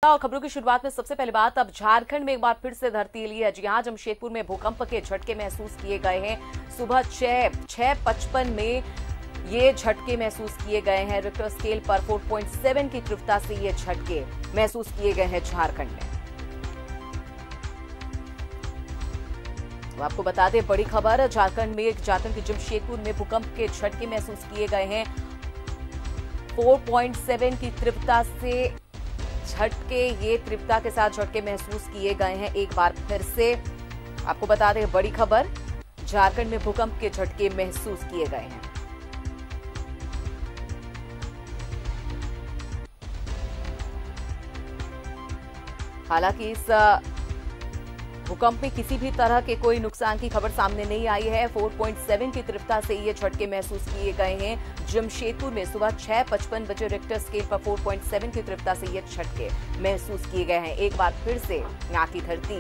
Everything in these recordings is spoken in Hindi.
और खबरों की शुरुआत में सबसे पहले बात अब झारखंड में एक बार फिर से धरती हिली है। जी हां, जमशेदपुर में भूकंप के झटके महसूस किए गए हैं। सुबह 6:55 में ये झटके महसूस किए गए हैं। रिक्टर स्केल पर 4.7 की तीव्रता से ये झटके महसूस किए गए हैं झारखंड में। तो आपको बता दें बड़ी खबर, झारखंड के जमशेदपुर में भूकंप के झटके महसूस किए गए हैं। 4.7 की तीव्रता से झटके, ये तीव्रता के साथ झटके महसूस किए गए हैं। एक बार फिर से आपको बता दें बड़ी खबर, झारखंड में भूकंप के झटके महसूस किए गए हैं। हालांकि इस भूकंप में किसी भी तरह के कोई नुकसान की खबर सामने नहीं आई है। 4.7 की तीव्रता से ये झटके महसूस किए गए हैं। जमशेदपुर में सुबह 6:55 बजे रिक्टर स्केल पर 4.7 की तीव्रता से ये झटके महसूस किए गए हैं। एक बार फिर से यहाँ की धरती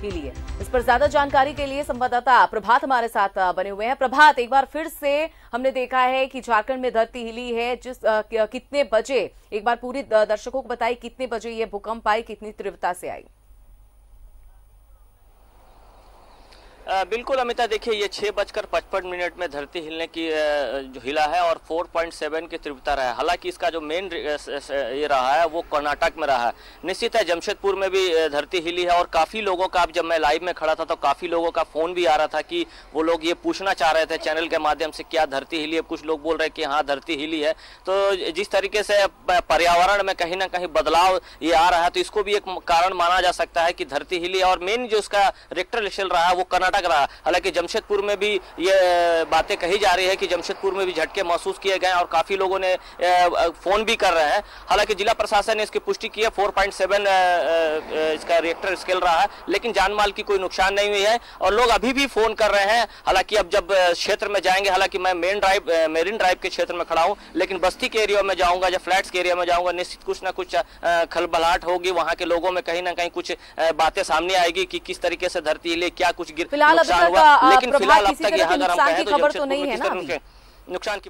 हिली है। इस पर ज्यादा जानकारी के लिए संवाददाता प्रभात हमारे साथ बने हुए हैं। प्रभात, एक बार फिर से हमने देखा है कि झारखंड में धरती हिली है। कितने बजे, एक बार पूरी दर्शकों को बताइए, कितने बजे ये भूकंप आई, कितनी तीव्रता से आई? बिल्कुल अमिता, देखिए ये 6:55 में धरती हिलने की जो हिला है और 4.7 की तीव्रता रहा है। हालांकि इसका जो मेन ये रहा है वो कर्नाटक में रहा है। निश्चित है जमशेदपुर में भी धरती हिली है और काफ़ी लोगों का, जब मैं लाइव में खड़ा था तो काफ़ी लोगों का फ़ोन भी आ रहा था कि वो लोग ये पूछना चाह रहे थे चैनल के माध्यम से क्या धरती हिली है। कुछ लोग बोल रहे हैं कि हाँ धरती हिली है। तो जिस तरीके से पर्यावरण में कहीं ना कहीं बदलाव ये आ रहा है तो इसको भी एक कारण माना जा सकता है कि धरती हिली है। और मेन जो उसका रिक्टर स्केल रहा है वो कर्नाटक रहा। हालांकि जमशेदपुर में भी ये बातें कही जा रही है कि जमशेदपुर में भी झटके महसूस किए गए और काफी लोगों ने फोन भी कर रहे हैं। हालांकि जिला प्रशासन ने इसकी पुष्टि की है, 4.7 इसका रिक्टर स्केल रहा है, लेकिन जानमाल की कोई नुकसान नहीं हुई है और लोग अभी भी फोन कर रहे हैं। हालांकि अब जब क्षेत्र में जाएंगे, हालांकि मैं मेरीन ड्राइव के क्षेत्र में खड़ा हूँ, लेकिन बस्ती के एरिया में जाऊंगा या फ्लैट्स के एरिया में जाऊंगा, निश्चित कुछ ना कुछ खलबलाहट होगी। वहां के लोगों में कहीं ना कहीं कुछ बातें सामने आएगी कि किस तरीके से धरती हिली, क्या कुछ लेकिन फिलहाल अब तक यहाँ अगर हम कहें तो खबर तो नहीं है ना नुकसान की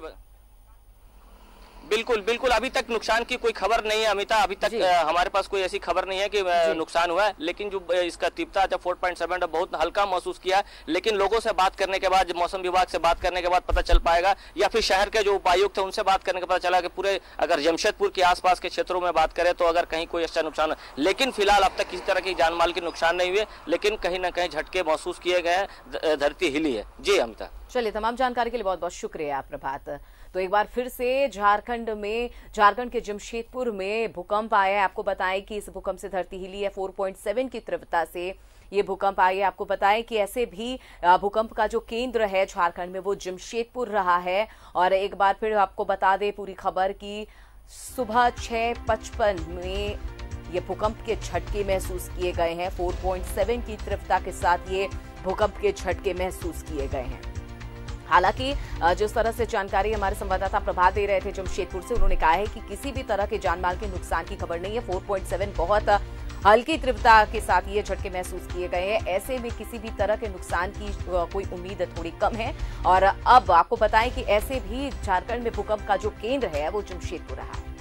बिल्कुल अभी तक नुकसान की कोई खबर नहीं है अमिता। अभी तक हमारे पास कोई ऐसी खबर नहीं है कि नुकसान हुआ है, लेकिन जो इसका तीव्रता जब 4.7 बहुत हल्का महसूस किया। लेकिन लोगों से बात करने के बाद, मौसम विभाग से बात करने के बाद पता चल पाएगा, या फिर शहर के जो उपायुक्त थे उनसे बात करने के पता चला कि पूरे अगर जमशेदपुर के आसपास के क्षेत्रों में बात करें तो अगर कहीं कोई अच्छा नुकसान, लेकिन फिलहाल अब तक किसी तरह की जानमाल के नुकसान नहीं हुए, लेकिन कहीं ना कहीं झटके महसूस किए गए हैं, धरती हिली है। जी अमिता। चलिए, तमाम जानकारी के लिए बहुत बहुत शुक्रिया प्रभात। तो एक बार फिर से झारखंड के जमशेदपुर में भूकंप आया है। आपको बताएं कि इस भूकंप से धरती हिली है। 4.7 की तीव्रता से ये भूकंप आई है। आपको बताएं कि ऐसे भी भूकंप का जो केंद्र है झारखंड में वो जमशेदपुर रहा है। और एक बार फिर आपको बता दें पूरी खबर की सुबह 6:55 में ये भूकंप के झटके महसूस किए गए हैं। 4.7 की तीव्रता के साथ ये भूकंप के झटके महसूस किए गए हैं। हालांकि जिस तरह से जानकारी हमारे संवाददाता प्रभात दे रहे थे जमशेदपुर से, उन्होंने कहा है कि किसी भी तरह के जानमाल के नुकसान की खबर नहीं है। 4.7 बहुत हल्की तीव्रता के साथ ये झटके महसूस किए गए हैं। ऐसे में किसी भी तरह के नुकसान की कोई उम्मीद थोड़ी कम है। और अब आपको बताएं कि ऐसे भी झारखंड में भूकंप का जो केंद्र है वो जमशेदपुर रहा है।